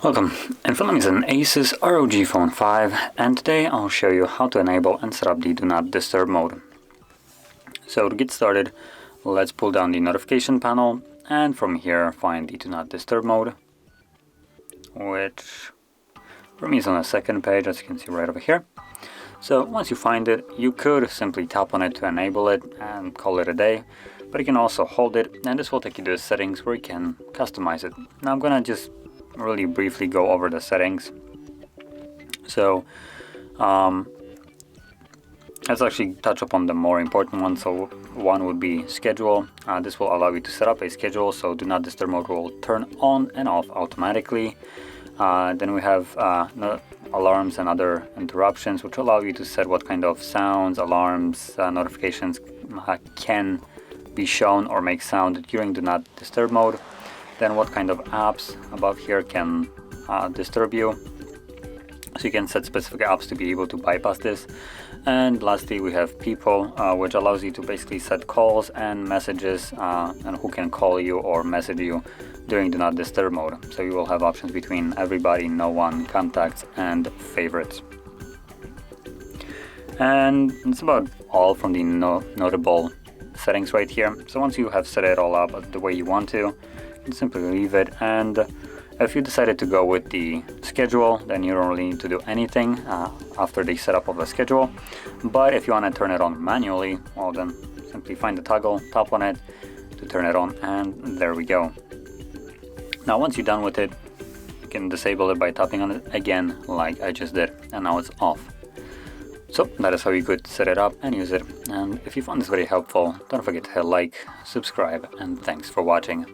Welcome, in front of me is an ASUS ROG Phone 5, and today I'll show you how to enable and set up the Do Not Disturb mode. So to get started, let's pull down the notification panel, and from here find the Do Not Disturb mode, which for me is on the second page, as you can see right over here. So once you find it, you could simply tap on it to enable it and call it a day, but you can also hold it, and this will take you to the settings where you can customize it. Now I'm gonna just really briefly go over the settings. So let's actually touch upon the more important ones. So one would be schedule. This will allow you to set up a schedule, so Do Not Disturb mode will turn on and off automatically. Then we have alarms and other interruptions, which allow you to set what kind of sounds, alarms, notifications can be shown or make sound during Do Not Disturb mode. Then what kind of apps above here can disturb you. So you can set specific apps to be able to bypass this. And lastly, we have people, which allows you to basically set calls and messages and who can call you or message you during Do Not Disturb mode. So you will have options between everybody, no one, contacts, and favorites. And it's about all from the notable settings right here. So once you have set it all up the way you want to, you can simply leave it. And if you decided to go with the schedule, then you don't really need to do anything after the setup of the schedule. But if you want to turn it on manually, well, then simply find the toggle, tap on it to turn it on, and there we go. Now once you're done with it, you can disable it by tapping on it again like I just did, and now it's off. So that is how you could set it up and use it. And if you found this very helpful, don't forget to hit like, subscribe, and thanks for watching.